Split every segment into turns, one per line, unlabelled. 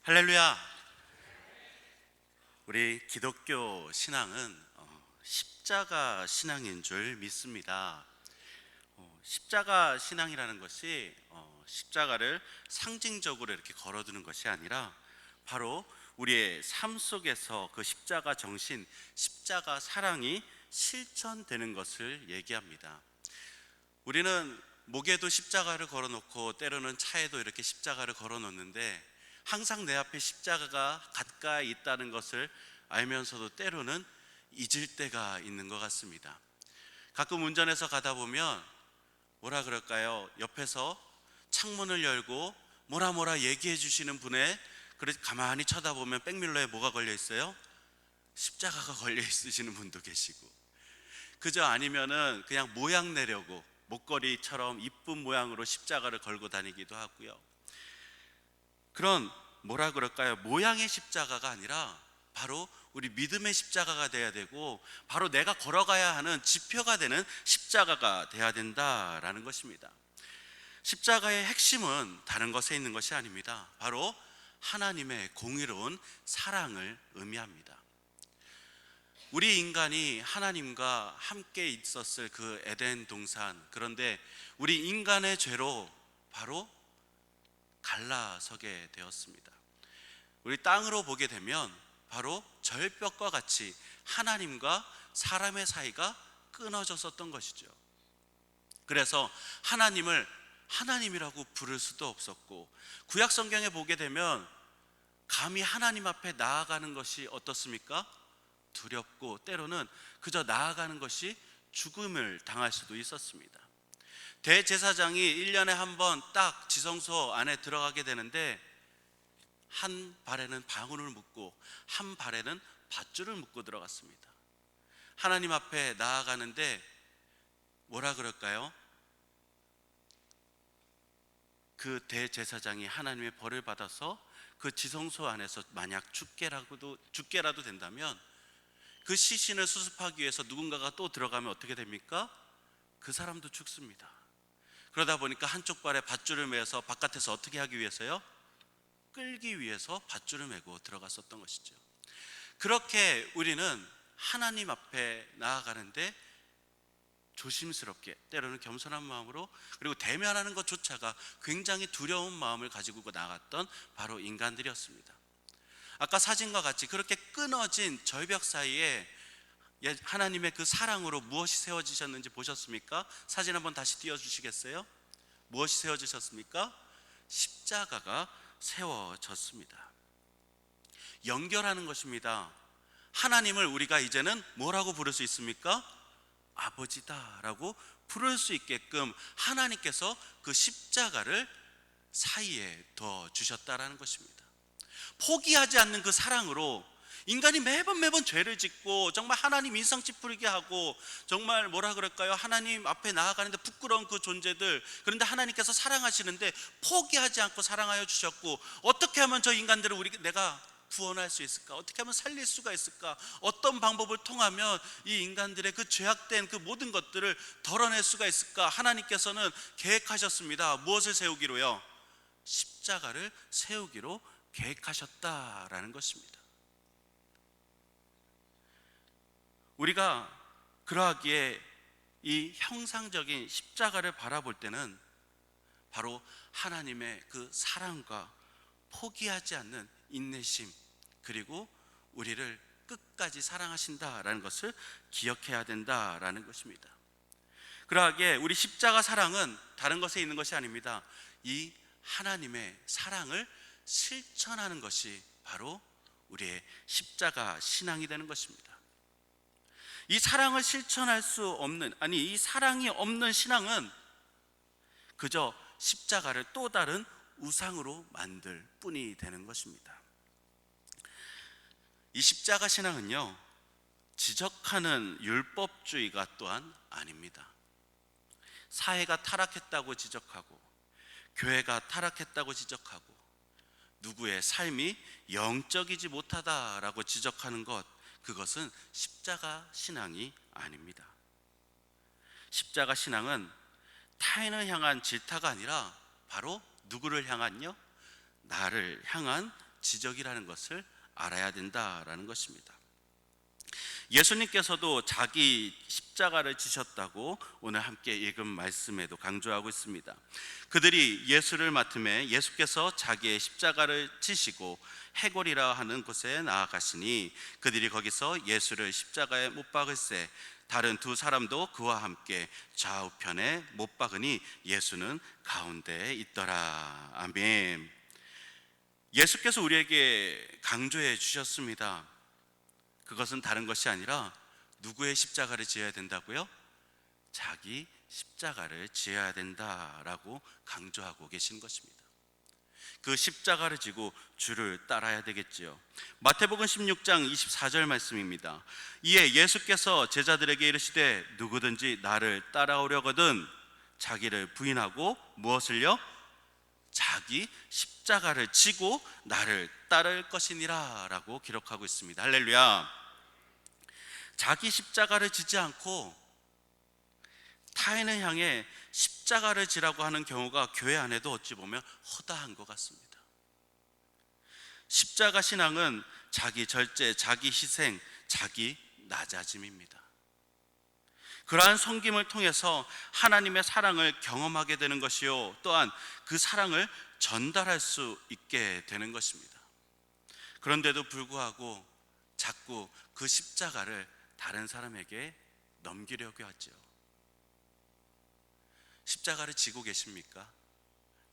할렐루야. 우리 기독교 신앙은 십자가 신앙인 줄 믿습니다. 십자가 신앙이라는 것이 십자가를 상징적으로 이렇게 걸어두는 것이 아니라 바로 우리의 삶 속에서 그 십자가 정신, 십자가 사랑이 실천되는 것을 얘기합니다. 우리는 목에도 십자가를 걸어놓고 때로는 차에도 이렇게 십자가를 걸어놓는데 항상 내 앞에 십자가가 가까이 있다는 것을 알면서도 때로는 잊을 때가 있는 것 같습니다. 가끔 운전해서 가다 보면 뭐라 그럴까요? 옆에서 창문을 열고 뭐라 얘기해 주시는 분의 그래서 가만히 쳐다보면 백밀러에 뭐가 걸려 있어요? 십자가가 걸려 있으시는 분도 계시고, 그저 아니면은 그냥 모양 내려고 목걸이처럼 이쁜 모양으로 십자가를 걸고 다니기도 하고요. 그런 뭐라 그럴까요? 모양의 십자가가 아니라 바로 우리 믿음의 십자가가 돼야 되고, 바로 내가 걸어가야 하는 지표가 되는 십자가가 돼야 된다라는 것입니다. 십자가의 핵심은 다른 것에 있는 것이 아닙니다. 바로 하나님의 공의로운 사랑을 의미합니다. 우리 인간이 하나님과 함께 있었을 그 에덴 동산, 그런데 우리 인간의 죄로 바로 갈라서게 되었습니다. 우리 땅으로 보게 되면 바로 절벽과 같이 하나님과 사람의 사이가 끊어졌었던 것이죠. 그래서 하나님을 하나님이라고 부를 수도 없었고, 구약 성경에 보게 되면 감히 하나님 앞에 나아가는 것이 어떻습니까? 두렵고 때로는 그저 나아가는 것이 죽음을 당할 수도 있었습니다. 대제사장이 1년에 한 번 딱 지성소 안에 들어가게 되는데 한 발에는 방울을 묶고 한 발에는 밧줄을 묶고 들어갔습니다. 하나님 앞에 나아가는데 뭐라 그럴까요? 그 대제사장이 하나님의 벌을 받아서 그 지성소 안에서 만약 죽게라도 된다면 그 시신을 수습하기 위해서 누군가가 또 들어가면 어떻게 됩니까? 그 사람도 죽습니다. 그러다 보니까 한쪽 발에 밧줄을 매서 바깥에서 어떻게 하기 위해서요? 끌기 위해서 밧줄을 메고 들어갔었던 것이죠. 그렇게 우리는 하나님 앞에 나아가는데 조심스럽게, 때로는 겸손한 마음으로, 그리고 대면하는 것조차가 굉장히 두려운 마음을 가지고 나갔던 바로 인간들이었습니다. 아까 사진과 같이 그렇게 끊어진 절벽 사이에 하나님의 그 사랑으로 무엇이 세워지셨는지 보셨습니까? 사진 한번 다시 띄워주시겠어요? 무엇이 세워지셨습니까? 십자가가 세워졌습니다. 연결하는 것입니다. 하나님을 우리가 이제는 뭐라고 부를 수 있습니까? 아버지다라고 부를 수 있게끔 하나님께서 그 십자가를 사이에 둬 주셨다라는 것입니다. 포기하지 않는 그 사랑으로 인간이 매번 죄를 짓고 정말 하나님 인상 찌푸리게 하고 정말 뭐라 그럴까요? 하나님 앞에 나아가는데 부끄러운 그 존재들, 그런데 하나님께서 사랑하시는데 포기하지 않고 사랑하여 주셨고, 어떻게 하면 저 인간들을 내가 구원할 수 있을까? 어떻게 하면 살릴 수가 있을까? 어떤 방법을 통하면 이 인간들의 그 죄악된 그 모든 것들을 덜어낼 수가 있을까? 하나님께서는 계획하셨습니다. 무엇을 세우기로요? 십자가를 세우기로 계획하셨다라는 것입니다. 우리가 그러하기에 이 형상적인 십자가를 바라볼 때는 바로 하나님의 그 사랑과 포기하지 않는 인내심, 그리고 우리를 끝까지 사랑하신다라는 것을 기억해야 된다라는 것입니다. 그러하기에 우리 십자가 사랑은 다른 것에 있는 것이 아닙니다. 이 하나님의 사랑을 실천하는 것이 바로 우리의 십자가 신앙이 되는 것입니다. 이 사랑을 실천할 수 없는, 이 사랑이 없는 신앙은 그저 십자가를 또 다른 우상으로 만들 뿐이 되는 것입니다. 이 십자가 신앙은요, 지적하는 율법주의가 또한 아닙니다. 사회가 타락했다고 지적하고 교회가 타락했다고 지적하고 누구의 삶이 영적이지 못하다라고 지적하는 것, 그것은 십자가 신앙이 아닙니다. 십자가 신앙은 타인을 향한 질타가 아니라 바로 누구를 향한요? 나를 향한 지적이라는 것을 알아야 된다라는 것입니다. 예수님께서도 자기 십자가를 지셨다고 오늘 함께 읽은 말씀에도 강조하고 있습니다. 그들이 예수를 맡음에 예수께서 자기의 십자가를 지시고 해골이라 하는 곳에 나아가시니 그들이 거기서 예수를 십자가에 못 박을세 다른 두 사람도 그와 함께 좌우편에 못 박으니 예수는 가운데에 있더라. 아멘. 예수께서 우리에게 강조해 주셨습니다. 그것은 다른 것이 아니라 누구의 십자가를 지어야 된다고요? 자기 십자가를 지어야 된다라고 강조하고 계신 것입니다. 그 십자가를 지고 주를 따라야 되겠지요. 마태복음 16장 24절 말씀입니다. 이에 예수께서 제자들에게 이르시되 누구든지 나를 따라오려거든 자기를 부인하고 무엇을요? 자기 십자가를 지고 나를 따를 것이니라 라고 기록하고 있습니다. 할렐루야. 자기 십자가를 지지 않고 타인을 향해 십자가를 지라고 하는 경우가 교회 안에도 어찌 보면 허다한 것 같습니다. 십자가 신앙은 자기 절제, 자기 희생, 자기 낮아짐입니다. 그러한 섬김을 통해서 하나님의 사랑을 경험하게 되는 것이요, 또한 그 사랑을 전달할 수 있게 되는 것입니다. 그런데도 불구하고 자꾸 그 십자가를 다른 사람에게 넘기려고 하죠. 십자가를 지고 계십니까?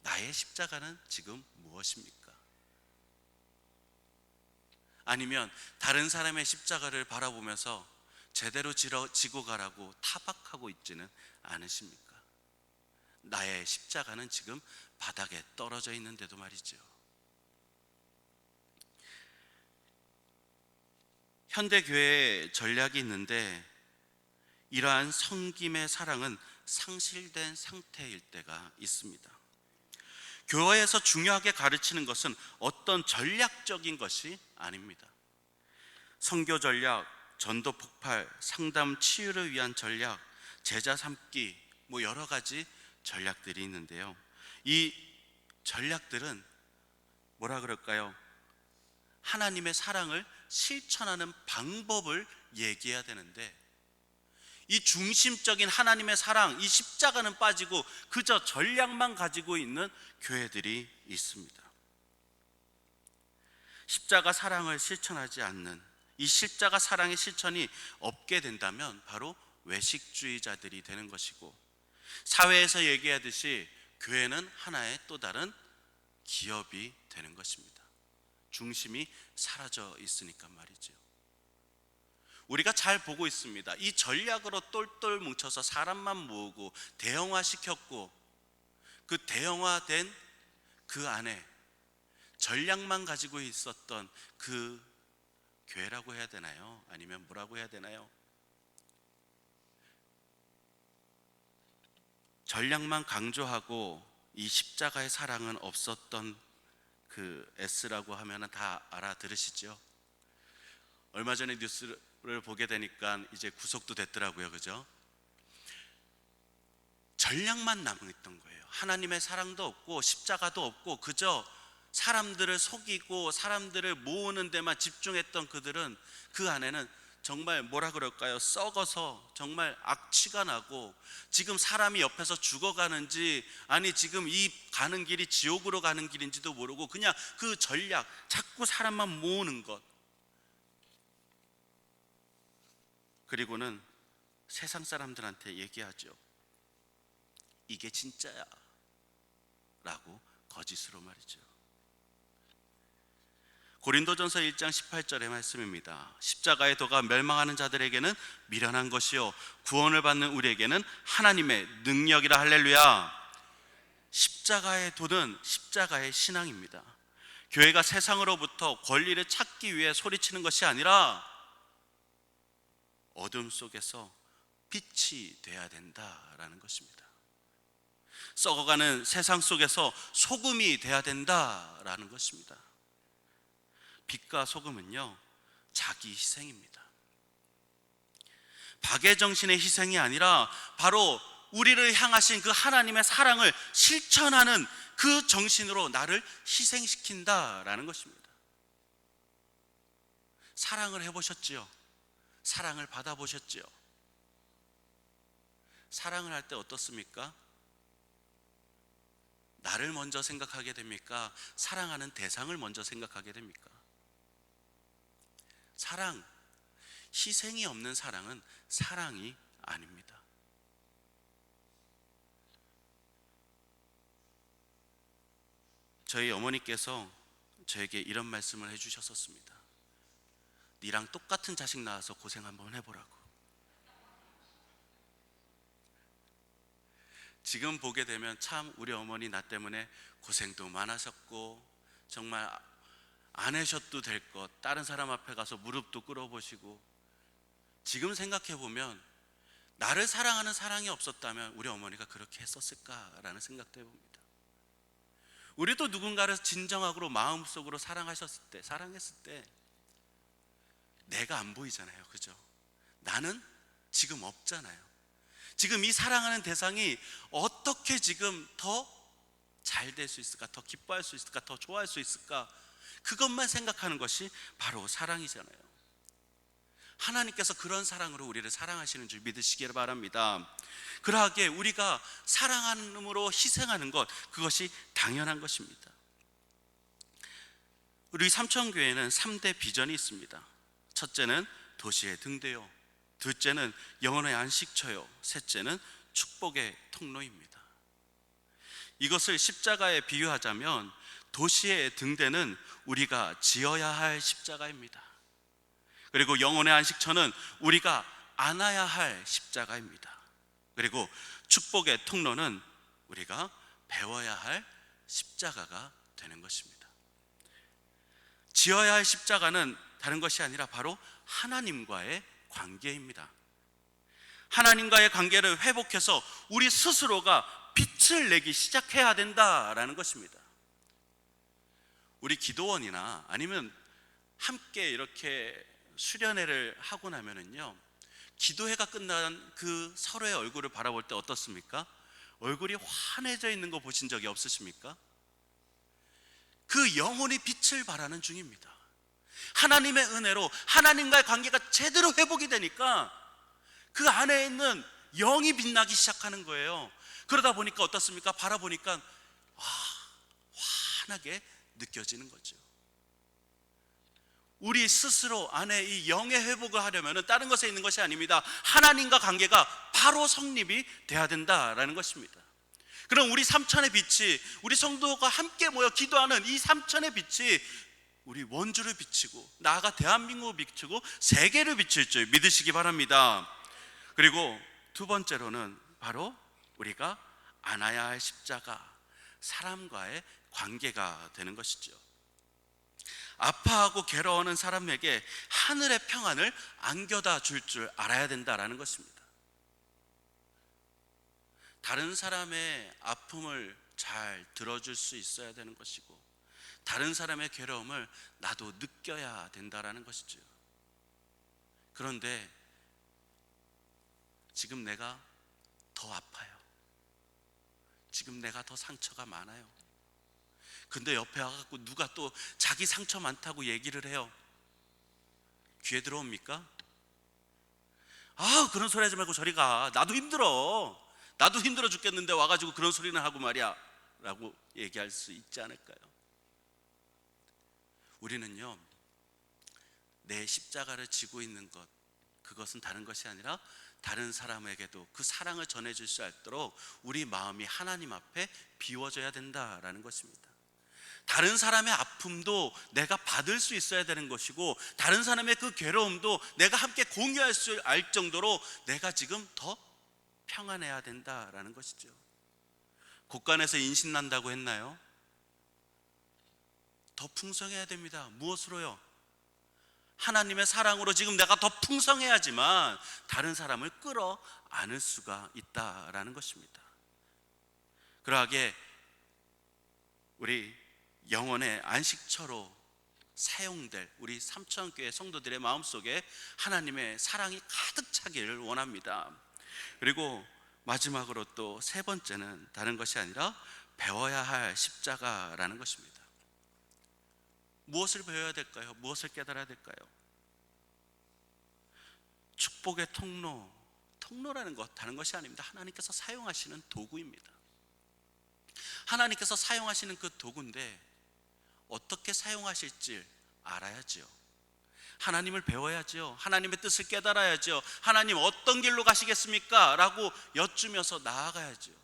나의 십자가는 지금 무엇입니까? 아니면 다른 사람의 십자가를 바라보면서 제대로 지고 가라고 타박하고 있지는 않으십니까? 나의 십자가는 지금 바닥에 떨어져 있는데도 말이죠. 현대교회에 전략이 있는데 이러한 섬김의 사랑은 상실된 상태일 때가 있습니다. 교회에서 중요하게 가르치는 것은 어떤 전략적인 것이 아닙니다. 선교 전략, 전도 폭발, 상담 치유를 위한 전략, 제자 삼기, 여러 가지 전략들이 있는데요. 이 전략들은 뭐라 그럴까요? 하나님의 사랑을 실천하는 방법을 얘기해야 되는데 이 중심적인 하나님의 사랑, 이 십자가는 빠지고 그저 전략만 가지고 있는 교회들이 있습니다. 십자가 사랑을 실천하지 않는 이 십자가 사랑의 실천이 없게 된다면 바로 외식주의자들이 되는 것이고, 사회에서 얘기하듯이 교회는 하나의 또 다른 기업이 되는 것입니다. 중심이 사라져 있으니까 말이죠. 우리가 잘 보고 있습니다. 이 전략으로 똘똘 뭉쳐서 사람만 모으고 대형화시켰고, 그 대형화된 그 안에 전략만 가지고 있었던 그 교회라고 해야 되나요? 아니면 뭐라고 해야 되나요? 전략만 강조하고 이 십자가의 사랑은 없었던 그 S라고 하면 다 알아들으시죠? 얼마 전에 뉴스를 보게 되니까 이제 구속도 됐더라고요. 그죠? 전략만 남아있던 거예요. 하나님의 사랑도 없고 십자가도 없고 그저 사람들을 속이고 사람들을 모으는 데만 집중했던 그들은 그 안에는 정말 뭐라 그럴까요? 썩어서 정말 악취가 나고 지금 사람이 옆에서 죽어가는지 아니 지금 이 가는 길이 지옥으로 가는 길인지도 모르고 그냥 그 전략, 자꾸 사람만 모으는 것, 그리고는 세상 사람들한테 얘기하죠. 이게 진짜야 라고 거짓으로 말이죠. 고린도전서 1장 18절의 말씀입니다. 십자가의 도가 멸망하는 자들에게는 미련한 것이요 구원을 받는 우리에게는 하나님의 능력이라. 할렐루야. 십자가의 도는 십자가의 신앙입니다. 교회가 세상으로부터 권리를 찾기 위해 소리치는 것이 아니라 어둠 속에서 빛이 돼야 된다라는 것입니다. 썩어가는 세상 속에서 소금이 돼야 된다라는 것입니다. 빛과 소금은요, 자기 희생입니다. 박애정신의 희생이 아니라 바로 우리를 향하신 그 하나님의 사랑을 실천하는 그 정신으로 나를 희생시킨다라는 것입니다. 사랑을 해보셨지요? 사랑을 받아보셨지요? 사랑을 할 때 어떻습니까? 나를 먼저 생각하게 됩니까? 사랑하는 대상을 먼저 생각하게 됩니까? 사랑, 희생이 없는 사랑은 사랑이 아닙니다. 저희 어머니께서 저에게 이런 말씀을 해주셨었습니다. 니랑 똑같은 자식 낳아서 고생 한번 해보라고. 지금 보게 되면 참 우리 어머니 나 때문에 고생도 많으셨고, 정말 안 하셔도 될 것, 다른 사람 앞에 가서 무릎도 꿇어보시고, 지금 생각해 보면 나를 사랑하는 사랑이 없었다면 우리 어머니가 그렇게 했었을까라는 생각도 해봅니다. 우리도 누군가를 진정으로 마음속으로 사랑하셨을 때, 사랑했을 때 내가 안 보이잖아요, 그죠? 나는 지금 없잖아요. 지금 이 사랑하는 대상이 어떻게 지금 더 잘 될 수 있을까, 더 기뻐할 수 있을까, 더 좋아할 수 있을까, 그것만 생각하는 것이 바로 사랑이잖아요. 하나님께서 그런 사랑으로 우리를 사랑하시는 줄 믿으시기를 바랍니다. 그러하게 우리가 사랑함으로 희생하는 것, 그것이 당연한 것입니다. 우리 삼천교회는 3대 비전이 있습니다. 첫째는 도시의 등대요, 둘째는 영혼의 안식처요, 셋째는 축복의 통로입니다. 이것을 십자가에 비유하자면 도시의 등대는 우리가 지어야 할 십자가입니다. 그리고 영혼의 안식처는 우리가 안아야 할 십자가입니다. 그리고 축복의 통로는 우리가 배워야 할 십자가가 되는 것입니다. 지어야 할 십자가는 다른 것이 아니라 바로 하나님과의 관계입니다. 하나님과의 관계를 회복해서 우리 스스로가 빛을 내기 시작해야 된다라는 것입니다. 우리 기도원이나 아니면 함께 이렇게 수련회를 하고 나면은요, 기도회가 끝난 그 서로의 얼굴을 바라볼 때 어떻습니까? 얼굴이 환해져 있는 거 보신 적이 없으십니까? 그 영혼이 빛을 발하는 중입니다. 하나님의 은혜로 하나님과의 관계가 제대로 회복이 되니까 그 안에 있는 영이 빛나기 시작하는 거예요. 그러다 보니까 어떻습니까? 바라보니까 환하게 느껴지는 거죠. 우리 스스로 안에 이 영의 회복을 하려면 다른 것에 있는 것이 아닙니다. 하나님과 관계가 바로 성립이 돼야 된다라는 것입니다. 그럼 우리 삼천의 빛이, 우리 성도가 함께 모여 기도하는 이 삼천의 빛이 우리 원주를 비치고 나아가 대한민국을 비추고 세계를 비칠 줄 믿으시기 바랍니다. 그리고 두 번째로는 바로 우리가 안아야 할 십자가, 사람과의 관계가 되는 것이죠. 아파하고 괴로워하는 사람에게 하늘의 평안을 안겨다 줄 줄 알아야 된다라는 것입니다. 다른 사람의 아픔을 잘 들어줄 수 있어야 되는 것이고, 다른 사람의 괴로움을 나도 느껴야 된다라는 것이죠. 그런데 지금 내가 더 아파요. 지금 내가 더 상처가 많아요. 근데 옆에 와갖고 누가 또 자기 상처 많다고 얘기를 해요. 귀에 들어옵니까? 그런 소리 하지 말고 저리 가. 나도 힘들어. 나도 힘들어 죽겠는데 와가지고 그런 소리는 하고 말이야 라고 얘기할 수 있지 않을까요? 우리는요, 내 십자가를 지고 있는 것, 그것은 다른 것이 아니라 다른 사람에게도 그 사랑을 전해줄 수 있도록 우리 마음이 하나님 앞에 비워져야 된다라는 것입니다. 다른 사람의 아픔도 내가 받을 수 있어야 되는 것이고, 다른 사람의 그 괴로움도 내가 함께 공유할 수 알 정도로 내가 지금 더 평안해야 된다라는 것이죠. 곳간에서 인신난다고 했나요? 더 풍성해야 됩니다. 무엇으로요? 하나님의 사랑으로 지금 내가 더 풍성해야지만 다른 사람을 끌어 안을 수가 있다라는 것입니다. 그러하게 우리 영혼의 안식처로 사용될 우리 삼천교회 성도들의 마음속에 하나님의 사랑이 가득 차기를 원합니다. 그리고 마지막으로 또 세 번째는 다른 것이 아니라 배워야 할 십자가라는 것입니다. 무엇을 배워야 될까요? 무엇을 깨달아야 될까요? 축복의 통로라는 것 다른 것이 아닙니다. 하나님께서 사용하시는 도구입니다. 하나님께서 사용하시는 그 도구인데 어떻게 사용하실지 알아야지요. 하나님을 배워야지요. 하나님의 뜻을 깨달아야지요. 하나님 어떤 길로 가시겠습니까? 라고 여쭈면서 나아가야지요.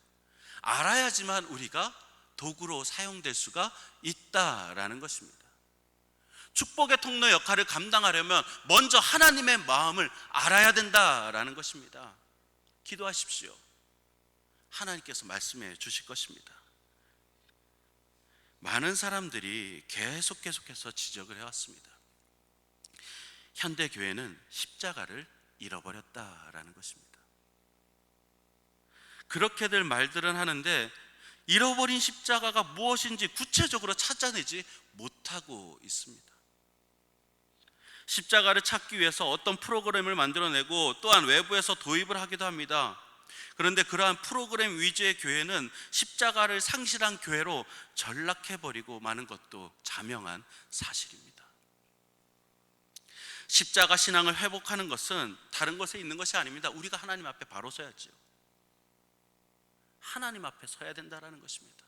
알아야지만 우리가 도구로 사용될 수가 있다라는 것입니다. 축복의 통로 역할을 감당하려면 먼저 하나님의 마음을 알아야 된다라는 것입니다. 기도하십시오. 하나님께서 말씀해 주실 것입니다. 많은 사람들이 계속해서 지적을 해왔습니다. 현대교회는 십자가를 잃어버렸다라는 것입니다. 그렇게들 말들은 하는데 잃어버린 십자가가 무엇인지 구체적으로 찾아내지 못하고 있습니다. 십자가를 찾기 위해서 어떤 프로그램을 만들어내고 또한 외부에서 도입을 하기도 합니다. 그런데 그러한 프로그램 위주의 교회는 십자가를 상실한 교회로 전락해버리고 마는 것도 자명한 사실입니다. 십자가 신앙을 회복하는 것은 다른 것에 있는 것이 아닙니다. 우리가 하나님 앞에 바로 서야지요. 하나님 앞에 서야 된다는 것입니다.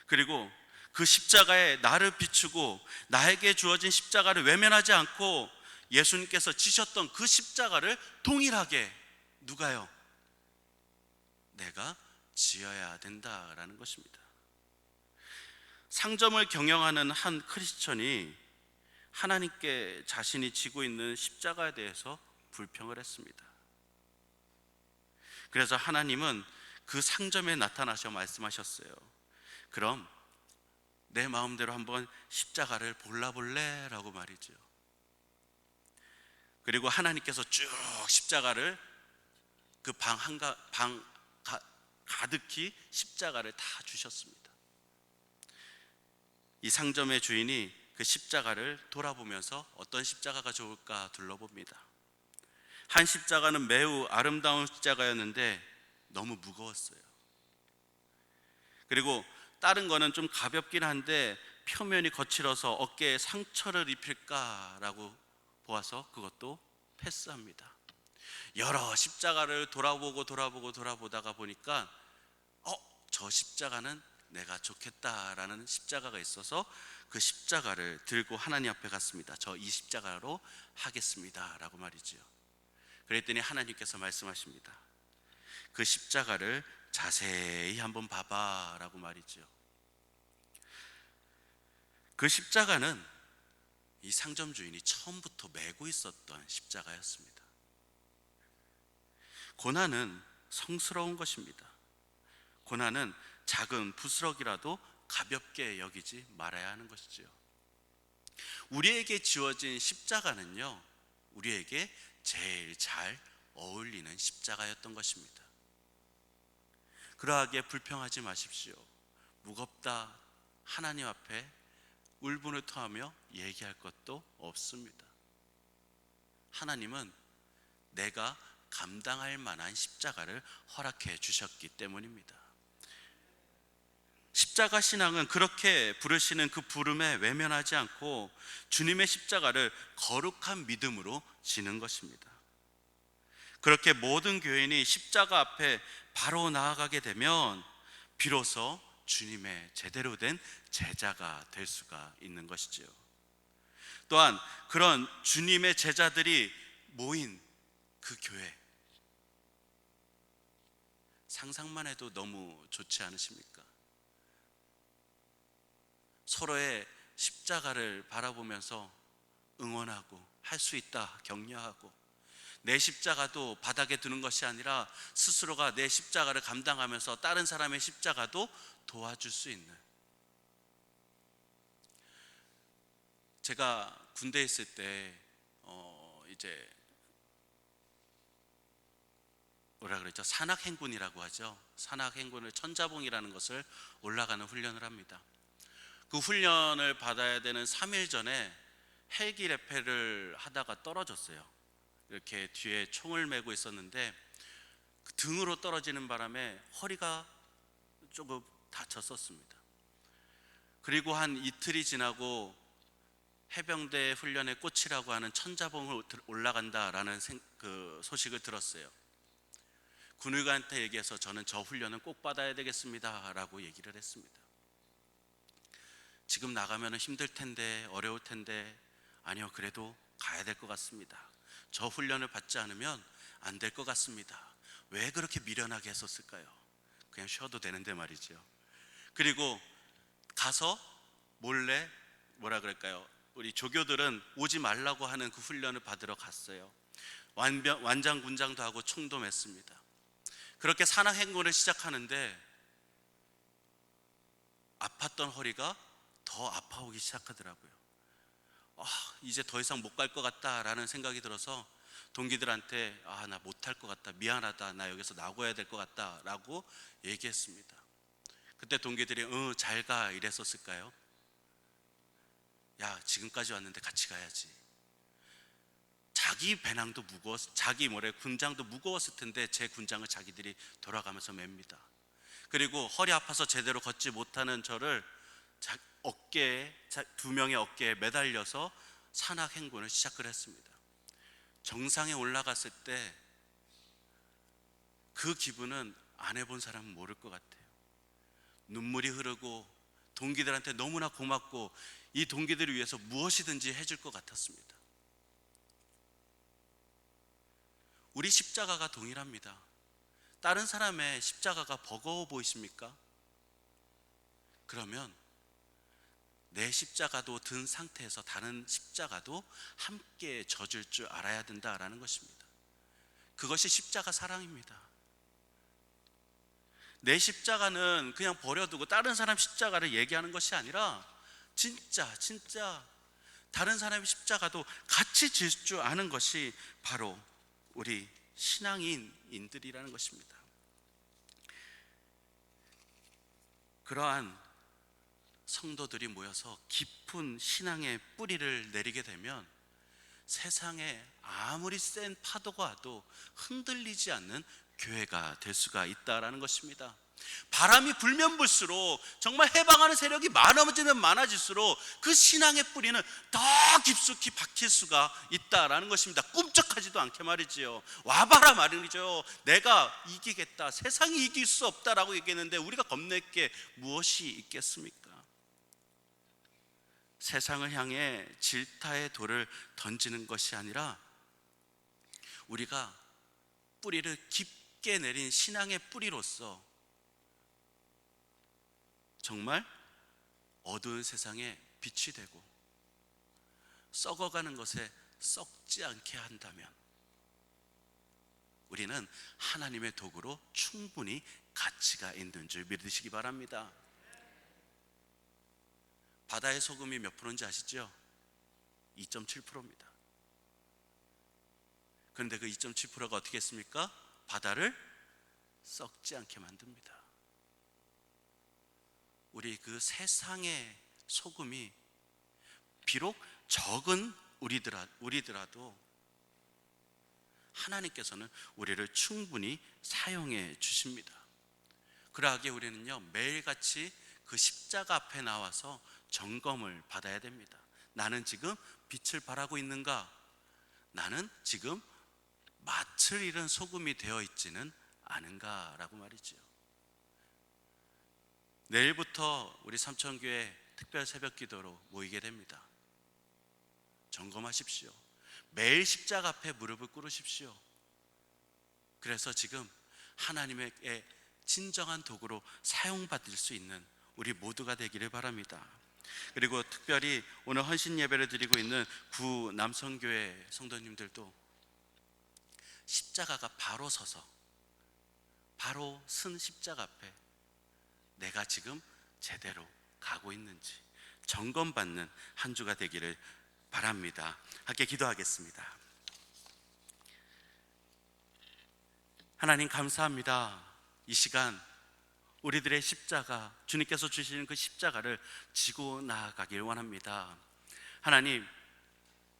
그리고 그 십자가에 나를 비추고 나에게 주어진 십자가를 외면하지 않고 예수님께서 지셨던 그 십자가를 동일하게 누가요? 내가 지어야 된다라는 것입니다. 상점을 경영하는 한 크리스천이 하나님께 자신이 지고 있는 십자가에 대해서 불평을 했습니다. 그래서 하나님은 그 상점에 나타나셔 말씀하셨어요. 그럼 내 마음대로 한번 십자가를 골라볼래? 라고 말이죠. 그리고 하나님께서 쭉 십자가를 그 방 가득히 십자가를 다 주셨습니다. 이 상점의 주인이 그 십자가를 돌아보면서 어떤 십자가가 좋을까 둘러봅니다. 한 십자가는 매우 아름다운 십자가였는데 너무 무거웠어요. 그리고 다른 거는 좀 가볍긴 한데 표면이 거칠어서 어깨에 상처를 입힐까라고 보아서 그것도 패스합니다. 여러 십자가를 돌아보다가 보니까 저 십자가는 내가 좋겠다라는 십자가가 있어서 그 십자가를 들고 하나님 앞에 갔습니다. 저 이 십자가로 하겠습니다 라고 말이지요. 그랬더니 하나님께서 말씀하십니다. 그 십자가를 자세히 한번 봐봐 라고 말이지요. 그 십자가는 이 상점 주인이 처음부터 메고 있었던 십자가였습니다. 고난은 성스러운 것입니다. 고난은 작은 부스럭이라도 가볍게 여기지 말아야 하는 것이지요. 우리에게 지어진 십자가는요, 우리에게 제일 잘 어울리는 십자가였던 것입니다. 그러하게 불평하지 마십시오. 무겁다 하나님 앞에 울분을 토하며 얘기할 것도 없습니다. 하나님은 내가 감당할 만한 십자가를 허락해 주셨기 때문입니다. 십자가 신앙은 그렇게 부르시는 그 부름에 외면하지 않고 주님의 십자가를 거룩한 믿음으로 지는 것입니다. 그렇게 모든 교인이 십자가 앞에 바로 나아가게 되면 비로소 주님의 제대로 된 제자가 될 수가 있는 것이지요. 또한 그런 주님의 제자들이 모인 그 교회, 상상만 해도 너무 좋지 않으십니까? 서로의 십자가를 바라보면서 응원하고 할 수 있다 격려하고, 내 십자가도 바닥에 두는 것이 아니라 스스로가 내 십자가를 감당하면서 다른 사람의 십자가도 도와줄 수 있는. 제가 군대에 있을 때 이제 뭐라 그랬죠? 산악행군이라고 하죠. 산악행군을 천자봉이라는 것을 올라가는 훈련을 합니다. 그 훈련을 받아야 되는 3일 전에 헬기 레페를 하다가 떨어졌어요. 이렇게 뒤에 총을 메고 있었는데 그 등으로 떨어지는 바람에 허리가 조금 다쳤었습니다. 그리고 한 이틀이 지나고 해병대 훈련의 꽃이라고 하는 천자봉을 올라간다라는 그 소식을 들었어요. 군의관한테 얘기해서 저는 저 훈련은 꼭 받아야 되겠습니다 라고 얘기를 했습니다. 지금 나가면 힘들 텐데, 어려울 텐데, 아니요, 그래도 가야 될 것 같습니다. 저 훈련을 받지 않으면 안 될 것 같습니다. 왜 그렇게 미련하게 했었을까요? 그냥 쉬어도 되는데 말이죠. 그리고 가서 몰래 뭐라 그럴까요? 우리 조교들은 오지 말라고 하는 그 훈련을 받으러 갔어요. 완장군장도 하고 총도 맸습니다. 그렇게 산악행군을 시작하는데 아팠던 허리가 더 아파오기 시작하더라고요. 이제 더 이상 못 갈 것 같다라는 생각이 들어서 동기들한테 나 못할 것 같다, 미안하다, 나 여기서 나고야 될 것 같다 라고 얘기했습니다. 그때 동기들이 잘 가 이랬었을까요? 야, 지금까지 왔는데 같이 가야지. 자기 배낭도 자기 군장도 무거웠을 텐데 제 군장을 자기들이 돌아가면서 맵니다. 그리고 허리 아파서 제대로 걷지 못하는 저를 두 명의 어깨에 매달려서 산악 행군을 시작을 했습니다. 정상에 올라갔을 때 그 기분은 안 해본 사람은 모를 것 같아요. 눈물이 흐르고 동기들한테 너무나 고맙고 이 동기들을 위해서 무엇이든지 해줄 것 같았습니다. 우리 십자가가 동일합니다. 다른 사람의 십자가가 버거워 보이십니까? 그러면 내 십자가도 든 상태에서 다른 십자가도 함께 져줄 줄 알아야 된다라는 것입니다. 그것이 십자가 사랑입니다. 내 십자가는 그냥 버려두고 다른 사람 십자가를 얘기하는 것이 아니라 진짜 다른 사람의 십자가도 같이 질 줄 아는 것이 바로 우리 신앙인들이라는 것입니다. 그러한 성도들이 모여서 깊은 신앙의 뿌리를 내리게 되면 세상에 아무리 센 파도가 와도 흔들리지 않는 교회가 될 수가 있다라는 것입니다. 바람이 불면 불수록 정말 해방하는 세력이 많아지면 많아질수록 그 신앙의 뿌리는 더 깊숙이 박힐 수가 있다라는 것입니다. 꿈쩍하지도 않게 말이지요. 와봐라 말이죠. 내가 이기겠다, 세상이 이길 수 없다라고 얘기했는데 우리가 겁낼 게 무엇이 있겠습니까? 세상을 향해 질타의 돌을 던지는 것이 아니라 우리가 뿌리를 깊게 내린 신앙의 뿌리로서 정말 어두운 세상에 빛이 되고 썩어가는 것에 썩지 않게 한다면 우리는 하나님의 도구로 충분히 가치가 있는 줄 믿으시기 바랍니다. 바다의 소금이 몇 프로인지 아시죠? 2.7%입니다. 그런데 그 2.7%가 어떻게 했습니까? 바다를 썩지 않게 만듭니다. 우리 그 세상의 소금이 비록 적은 우리더라도 하나님께서는 우리를 충분히 사용해 주십니다. 그러하기에 우리는요, 매일같이 그 십자가 앞에 나와서 점검을 받아야 됩니다. 나는 지금 빛을 발하고 있는가? 나는 지금 맛을 잃은 소금이 되어 있지는 않은가? 라고 말이죠. 내일부터 우리 삼천교회 특별 새벽 기도로 모이게 됩니다. 점검하십시오. 매일 십자가 앞에 무릎을 꿇으십시오. 그래서 지금 하나님의 진정한 도구로 사용받을 수 있는 우리 모두가 되기를 바랍니다. 그리고 특별히 오늘 헌신 예배를 드리고 있는 구 남성교회 성도님들도 십자가가 바로 서서 바로 쓴 십자가 앞에 내가 지금 제대로 가고 있는지 점검받는 한 주가 되기를 바랍니다. 함께 기도하겠습니다. 하나님 감사합니다. 이 시간 우리들의 십자가, 주님께서 주시는 그 십자가를 지고 나아가길 원합니다.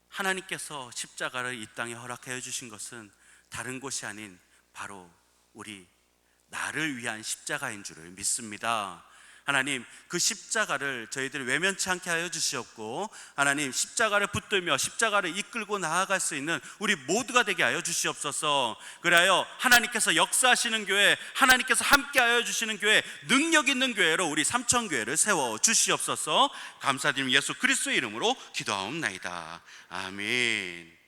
하나님께서 십자가를 이 땅에 허락하여 주신 것은 다른 곳이 아닌 바로 나를 위한 십자가인 줄을 믿습니다. 하나님, 그 십자가를 저희들이 외면치 않게 하여 주시옵고, 하나님, 십자가를 붙들며 십자가를 이끌고 나아갈 수 있는 우리 모두가 되게 하여 주시옵소서. 그래야 하나님께서 역사하시는 교회, 하나님께서 함께 하여 주시는 교회, 능력 있는 교회로 우리 삼천교회를 세워 주시옵소서. 감사드리며 예수 그리스도의 이름으로 기도하옵나이다. 아멘.